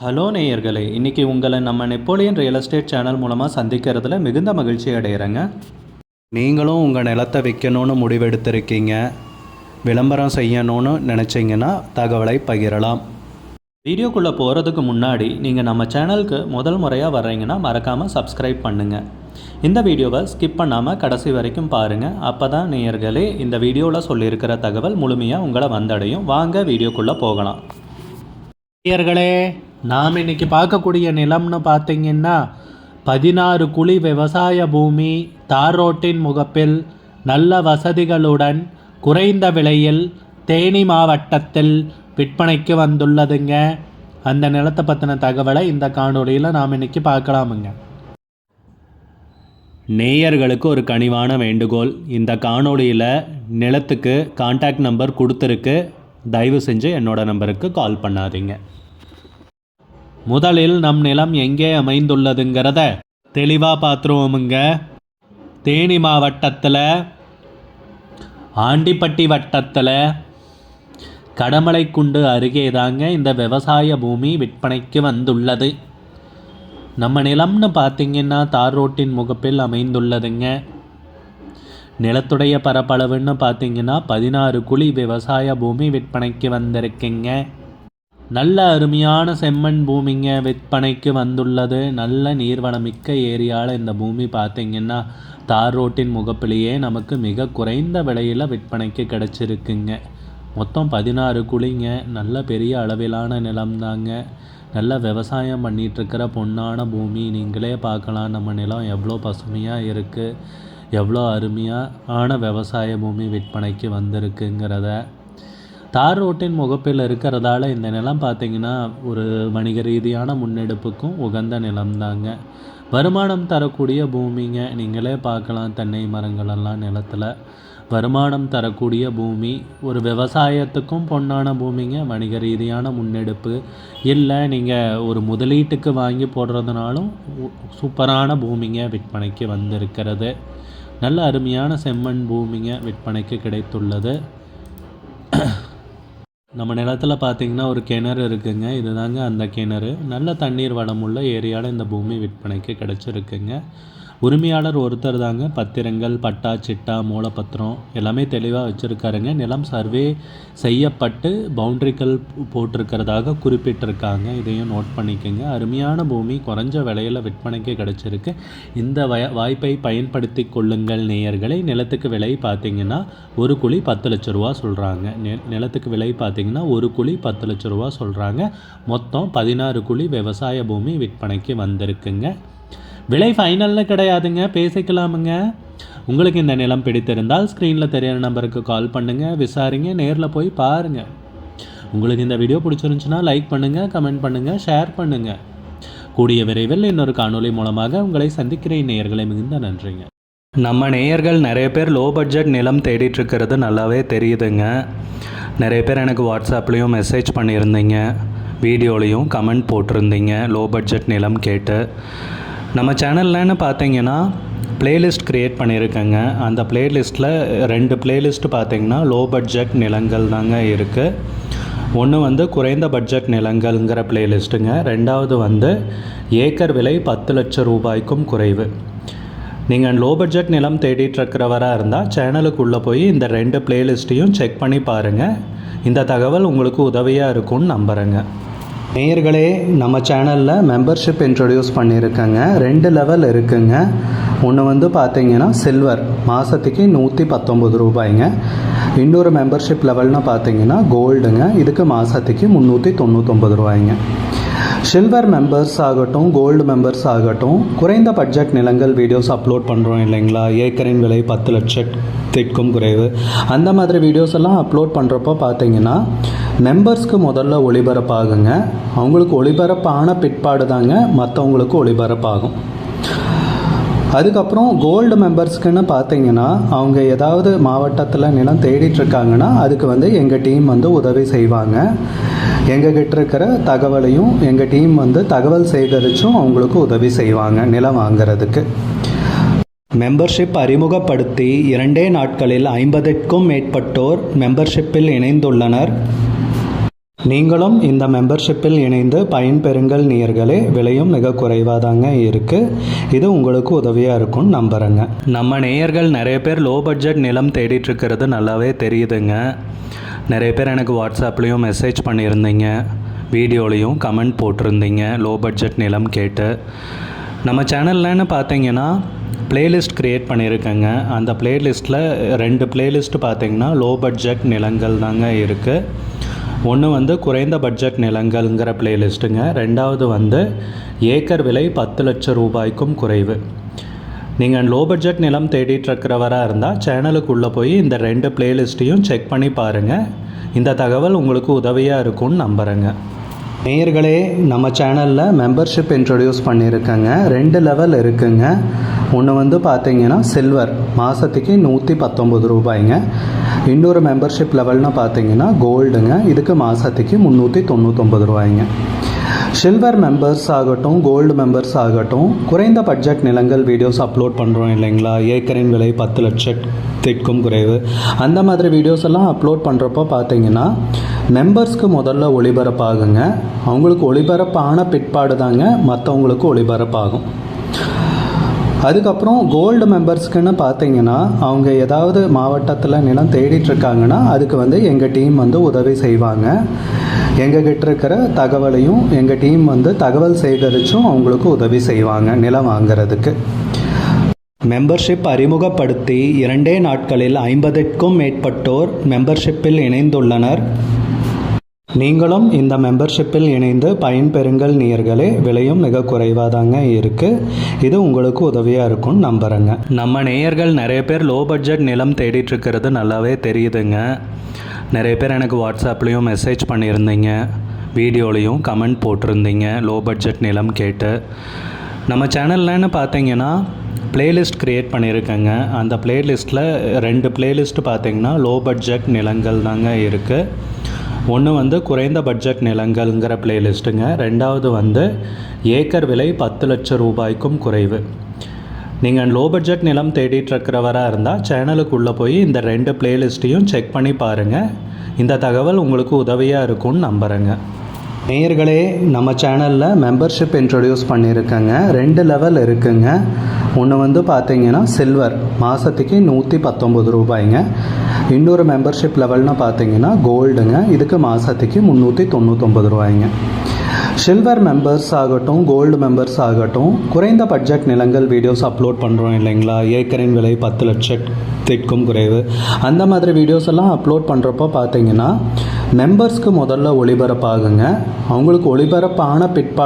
Hello நேயர்களே, இன்றைக்கி உங்களை நம்ம நெப்போலியன் ரியல் எஸ்டேட் சேனல் மூலமாக சந்திக்கிறதுல மிகுந்த மகிழ்ச்சி அடைகிறேங்க. நீங்களும் உங்கள் நிலத்தை விற்கணும்னு முடிவெடுத்திருக்கீங்க, விளம்பரம் செய்யணும்னு நினச்சிங்கன்னா தகவலை பகிரலாம். வீடியோக்குள்ளே போகிறதுக்கு முன்னாடி நீங்கள் நம்ம சேனலுக்கு முதல் முறையாக வர்றீங்கன்னா மறக்காமல் சப்ஸ்கிரைப் பண்ணுங்கள். இந்த வீடியோவை ஸ்கிப் பண்ணாமல் கடைசி வரைக்கும் பாருங்கள். அப்போ தான் நேயர்களே இந்த வீடியோவில் சொல்லியிருக்கிற தகவல் முழுமையாக உங்களை வந்தடையும். வாங்க வீடியோக்குள்ளே போகலாம். நேயர்களே, நாம் இன்றைக்கி பார்க்கக்கூடிய நிலம்னு பார்த்திங்கன்னா 16 குழி விவசாய பூமி, தார் ரோட்டின் முகப்பில், நல்ல வசதிகளுடன், குறைந்த விலையில் தேனி மாவட்டத்தில் விற்பனைக்கு வந்துள்ளதுங்க. அந்த நிலத்தை பற்றின தகவலை இந்த காணொலியில் நாம் இன்றைக்கி பார்க்கலாமுங்க. நேயர்களுக்கு ஒரு கனிவான வேண்டுகோள், இந்த காணொலியில் நிலத்துக்கு கான்டாக்ட் நம்பர் கொடுத்துருக்கு, தயவு செஞ்சு என்னோட நம்பருக்கு கால் பண்ணாதீங்க. முதலில் நம் நிலம் எங்கே அமைந்துள்ளதுங்கிறத தெளிவாக பார்த்துருவோமுங்க. தேனி மாவட்டத்தில் ஆண்டிப்பட்டி வட்டத்தில் கடமலைக்குண்டு அருகே தாங்க இந்த விவசாய பூமி விற்பனைக்கு வந்துள்ளது. நம்ம நிலம்னு பார்த்திங்கன்னா தார் ரோட்டின் முகப்பில் அமைந்துள்ளதுங்க. நிலத்துடைய பரப்பளவுன்னு பார்த்திங்கன்னா 16 குழி விவசாய பூமி விற்பனைக்கு வந்திருக்குங்க. நல்ல அருமையான செம்மண் பூமிங்க விற்பனைக்கு வந்துள்ளது. நல்ல நீர்வளமிக்க ஏரியாவில் இந்த பூமி பார்த்திங்கன்னா தார் ரோட்டின் முகப்பிலேயே நமக்கு மிக குறைந்த விலையில் விற்பனைக்கு கிடச்சிருக்குங்க. மொத்தம் 16 குழிங்க. நல்ல பெரிய அளவிலான நிலம்தாங்க. நல்ல விவசாயம் பண்ணிகிட்ருக்கிற பொன்னான பூமி. நீங்களே பார்க்கலாம் நம்ம நிலம் எவ்வளோ பசுமையாக இருக்குது, எவ்வளோ அருமையான விவசாய பூமி விற்பனைக்கு வந்திருக்குங்கிறத. தார் ரோட்டின் முகப்பில் இருக்கிறதால இந்த நிலம் பார்த்திங்கன்னா ஒரு வணிக ரீதியான முன்னெடுப்புக்கும் உகந்த நிலம்தாங்க. வருமானம் தரக்கூடிய பூமிங்க. நீங்களே பார்க்கலாம், தென்னை மரங்களெல்லாம் நிலத்தில் வருமானம் தரக்கூடிய பூமி. ஒரு விவசாயத்துக்கும் பொன்னான பூமிங்க. வணிக ரீதியான முன்னெடுப்பு இல்லை, நீங்கள் ஒரு முதலீட்டுக்கு வாங்கி போடுறதுனாலும் சூப்பரான பூமிங்க விற்பனைக்கு வந்திருக்கிறது. நல்ல அருமையான செம்மண் பூமிங்க விற்பனைக்கு கிடைத்துள்ளது. நம்ம நிலத்தில் பார்த்திங்கன்னா ஒரு கிணறு இருக்குங்க. இதுதாங்க அந்த கிணறு. நல்ல தண்ணீர் வளமுள்ள ஏரியாவில் இந்த பூமி விற்பனைக்கு கிடச்சிருக்குங்க. உரிமையாளர் ஒருத்தர் தாங்க. பத்திரங்கள், பட்டா, சிட்டா, மூலப்பத்திரம் எல்லாமே தெளிவாக வச்சுருக்காருங்க. நிலம் சர்வே செய்யப்பட்டு பவுண்ட்ரிகள் போட்டிருக்கிறதாக குறிப்பிட்டிருக்காங்க. இதையும் நோட் பண்ணிக்கோங்க. அருமையான பூமி குறைஞ்ச விலையில் விற்பனைக்கு கிடச்சிருக்கு. இந்த வாய்ப்பை பயன்படுத்தி கொள்ளுங்கள் நேயர்களை. நிலத்துக்கு விலை பார்த்திங்கன்னா ஒரு குழி 10 லட்ச ரூபா சொல்கிறாங்க. நிலத்துக்கு விலை பார்த்திங்கன்னா ஒரு குழி 10 லட்ச ரூபா சொல்கிறாங்க. மொத்தம் 16 குழி விவசாய பூமி விற்பனைக்கு வந்திருக்குங்க. விலை ஃபைனல்னு கிடையாதுங்க, பேசிக்கலாமுங்க. உங்களுக்கு இந்த நிலம் பிடித்திருந்தால் ஸ்க்ரீனில் தெரியிற நம்பருக்கு கால் பண்ணுங்கள், விசாரிங்க, நேரில் போய் பாருங்கள். உங்களுக்கு இந்த வீடியோ பிடிச்சிருந்துச்சுன்னா லைக் பண்ணுங்கள், கமெண்ட் பண்ணுங்கள், ஷேர் பண்ணுங்கள். கூடிய விரைவில் இன்னொரு காணொலி மூலமாக உங்களை சந்திக்கிறேன் நேயர்களை. மிகுந்த நன்றிங்க. நம்ம நேயர்கள் நிறைய பேர் லோ பட்ஜெட் நிலம் தேடிட்டுருக்கிறது நல்லாவே தெரியுதுங்க. நிறைய பேர் எனக்கு வாட்ஸ்அப்லேயும் மெசேஜ் பண்ணியிருந்தீங்க, வீடியோலையும் கமெண்ட் போட்டிருந்தீங்க லோ பட்ஜெட் நிலம் கேட்டு. நம்ம சேனல்லன்னு பார்த்தீங்கன்னா ப்ளேலிஸ்ட் க்ரியேட் பண்ணியிருக்கேங்க. அந்த ப்ளேலிஸ்ட்டில் 2 ப்ளேலிஸ்ட்டு பார்த்திங்கன்னா லோ பட்ஜெட் நிலங்கள் தாங்க இருக்குது. ஒன்று குறைந்த பட்ஜெட் நிலங்கள்ங்கிற ப்ளேலிஸ்ட்டுங்க. ரெண்டாவது ஏக்கர் விலை 10 லட்சம் ரூபாய்க்கும் குறைவு. நீங்கள் லோ பட்ஜெட் நிலம் தேடிட்டுருக்கிறவராக இருந்தால் சேனலுக்குள்ளே போய் இந்த 2 ப்ளேலிஸ்ட்டையும் செக் பண்ணி பாருங்கள். இந்த தகவல் உங்களுக்கு உதவியாக இருக்கும்னு நம்புகிறேங்க. நேயர்களே, நம்ம சேனலில் மெம்பர்ஷிப் இன்ட்ரடியூஸ் பண்ணியிருக்கேங்க. 2 லெவல் இருக்குங்க. ஒன்று பார்த்திங்கன்னா சில்வர், மாதத்துக்கு 119 ரூபாய்ங்க. இன்னொரு மெம்பர்ஷிப் லெவல்னு பார்த்திங்கன்னா கோல்டுங்க. இதுக்கு மாதத்துக்கு 399 ரூபாய்ங்க. சில்வர் மெம்பர்ஸ் ஆகட்டும், கோல்டு மெம்பர்ஸ் ஆகட்டும், குறைந்த பட்ஜெட் நிலங்கள் வீடியோஸ் அப்லோட் பண்ணுறோம் இல்லைங்களா, ஏக்கரின் விலை 10 லட்சத்திற்கும் குறைவு, அந்த மாதிரி வீடியோஸ் எல்லாம் அப்லோட் பண்ணுறப்போ பார்த்திங்கன்னா மெம்பர்ஸ்க்கு முதல்ல ஒளிபரப்பாகுங்க. அவங்களுக்கு ஒளிபரப்பான பிற்பாடு தாங்க மற்றவங்களுக்கு ஒளிபரப்பாகும். அதுக்கப்புறம் கோல்டு மெம்பர்ஸ்க்குன்னு பார்த்தீங்கன்னா அவங்க ஏதாவது மாவட்டத்தில் நிலம் தேடிட்டுருக்காங்கன்னா அதுக்கு எங்கள் டீம் உதவி செய்வாங்க. எங்ககிட்ட இருக்கிற தகவலையும் எங்கள் டீம் தகவல் சேகரித்தும் அவங்களுக்கு உதவி செய்வாங்க நிலம் வாங்கிறதுக்கு. மெம்பர்ஷிப் அறிமுகப்படுத்தி 2 நாட்களில் 50க்கும் மேற்பட்டோர் மெம்பர்ஷிப்பில் இணைந்துள்ளனர். நீங்களும் இந்த மெம்பர்ஷிப்பில் இணைந்து பயன்பெறுங்கள் நேயர்களே. விலையும் மிக குறைவாதாங்க இருக்குது. இது உங்களுக்கு உதவியாக இருக்கும்னு நம்புகிறேங்க. நம்ம நேயர்கள் நிறைய பேர் லோ பட்ஜெட் நிலம் தேடிட்டுருக்கிறது நல்லாவே தெரியுதுங்க. நிறைய பேர் எனக்கு வாட்ஸ்அப்லேயும் மெசேஜ் பண்ணியிருந்தீங்க, வீடியோலையும் கமெண்ட் போட்டிருந்தீங்க லோ பட்ஜெட் நிலம் கேட்டு. நம்ம சேனல்லன்னு பார்த்தீங்கன்னா பிளேலிஸ்ட் க்ரியேட் பண்ணியிருக்கேங்க. அந்த பிளேலிஸ்ட்டில் 2 பிளேலிஸ்ட் பார்த்தீங்கன்னா லோ பட்ஜெட் நிலங்கள் தாங்க இருக்குது. ஒன்று வந்து குறைந்த பட்ஜெட் நிலங்கள்ங்கிற பிளேலிஸ்ட்டுங்க. ரெண்டாவது வந்து ஏக்கர் விலை 10 லட்சம் ரூபாய்க்கும் குறைவு. நீங்கள் லோ பட்ஜெட் நிலம் தேடிட்டுருக்கிறவராக இருந்தால் சேனலுக்குள்ளே போய் இந்த 2 பிளேலிஸ்ட்டையும் செக் பண்ணி பாருங்கள். இந்த தகவல் உங்களுக்கு உதவியாக இருக்கும்னு நம்புகிறேங்க. நேயர்களே, நம்ம சேனலில் மெம்பர்ஷிப் இன்ட்ரடியூஸ் பண்ணியிருக்கேங்க. 2 லெவல் இருக்குங்க. ஒன்று வந்து பார்த்தீங்கன்னா சில்வர், மாதத்துக்கு 119 ரூபாய்ங்க. இன்னொரு மெம்பர்ஷிப் லெவல்னு பார்த்தீங்கன்னா கோல்டுங்க. இதுக்கு மாதத்துக்கு 399 ரூபாய்ங்க. சில்வர் மெம்பர்ஸ் ஆகட்டும், கோல்டு மெம்பர்ஸ் ஆகட்டும், குறைந்த பட்ஜெட் நிலங்கள் வீடியோஸ் அப்லோட் பண்ணுறோம் இல்லைங்களா, ஏக்கரின் விலை 10 லட்சத்திற்கும் குறைவு, அந்த மாதிரி வீடியோஸ் எல்லாம் அப்லோட் பண்ணுறப்போ பார்த்தீங்கன்னா மெம்பர்ஸ்க்கு முதல்ல ஒளிபரப்பாகுங்க. அவங்களுக்கு ஒளிபரப்பான பிற்பாடு தாங்க மற்றவங்களுக்கு ஒளிபரப்பாகும். அதுக்கப்புறம் கோல்டு மெம்பர்ஸ்க்குன்னு பார்த்தீங்கன்னா அவங்க ஏதாவது மாவட்டத்தில் நிலம் தேடிட்டுருக்காங்கன்னா அதுக்கு வந்து எங்கள் டீம் வந்து உதவி செய்வாங்க. எங்ககிட்ட இருக்கிற தகவலையும் எங்கள் டீம் வந்து தகவல் சேகரித்தும் அவங்களுக்கு உதவி செய்வாங்க நிலம் வாங்கிறதுக்கு. மெம்பர்ஷிப் அறிமுகப்படுத்தி 2 நாட்களில் 50க்கும் மேற்பட்டோர் மெம்பர்ஷிப்பில் இணைந்துள்ளனர். நீங்களும் இந்த மெம்பர்ஷிப்பில் இணைந்து பயன்பெறுங்கள் நேயர்களே. விலையும் மிக குறைவாதாங்க இருக்குது. இது உங்களுக்கு உதவியாக இருக்கும்னு நம்புகிறேங்க. நம்ம நேயர்கள் நிறைய பேர் லோ பட்ஜெட் நிலம் தேடிட்டுருக்கிறது நல்லாவே தெரியுதுங்க. நிறைய பேர் எனக்கு வாட்ஸ்அப்லேயும் மெசேஜ் பண்ணியிருந்தீங்க, வீடியோலையும் கமெண்ட் போட்டிருந்தீங்க லோ பட்ஜெட் நிலம் கேட்டு. நம்ம சேனல்லன்னு பார்த்தீங்கன்னா பிளேலிஸ்ட் க்ரியேட் பண்ணியிருக்கேங்க. அந்த பிளேலிஸ்ட்டில் 2 பிளேலிஸ்ட்டு பார்த்தீங்கன்னா லோ பட்ஜெட் நிலங்கள் தாங்க இருக்குது. ஒன்று வந்து குறைந்த பட்ஜெட் நிலங்கள்ங்கிற பிளேலிஸ்ட்டுங்க. ரெண்டாவது வந்து ஏக்கர் விலை 10 லட்சம் ரூபாய்க்கும் குறைவு. நீங்கள் லோ பட்ஜெட் நிலம் தேடிட்டுருக்கிறவராக இருந்தால் சேனலுக்குள்ளே போய் இந்த 2 பிளேலிஸ்ட்டையும் செக் பண்ணி பாருங்கள். இந்த தகவல் உங்களுக்கு உதவியாக இருக்கும்னு நம்புகிறேங்க. நேயர்களே, நம்ம சேனலில் மெம்பர்ஷிப் இன்ட்ரடியூஸ் பண்ணியிருக்கேங்க. 2 லெவல் இருக்குங்க. ஒன்று வந்து பார்த்தீங்கன்னா சில்வர், மாதத்துக்கு 119 ரூபாய்ங்க. இன்னொரு மெம்பர்ஷிப் லெவல்னு பார்த்தீங்கன்னா கோல்டுங்க. இதுக்கு மாதத்துக்கு 399 ரூபாய்ங்க. சில்வர் மெம்பர்ஸ் ஆகட்டும், கோல்டு மெம்பர்ஸ் ஆகட்டும், குறைந்த பட்ஜெட் நிலங்கள் வீடியோஸ் அப்லோட் பண்ணுறோம் இல்லைங்களா, ஏக்கரின் விலை 10 லட்சத்திற்கும் குறைவு, அந்த மாதிரி வீடியோஸ் எல்லாம் அப்லோட் பண்ணுறப்போ பார்த்தீங்கன்னா மெம்பர்ஸ்க்கு முதல்ல ஒளிபரப்பாகுங்க. அவங்களுக்கு ஒளிபரப்பான பிற்பாடு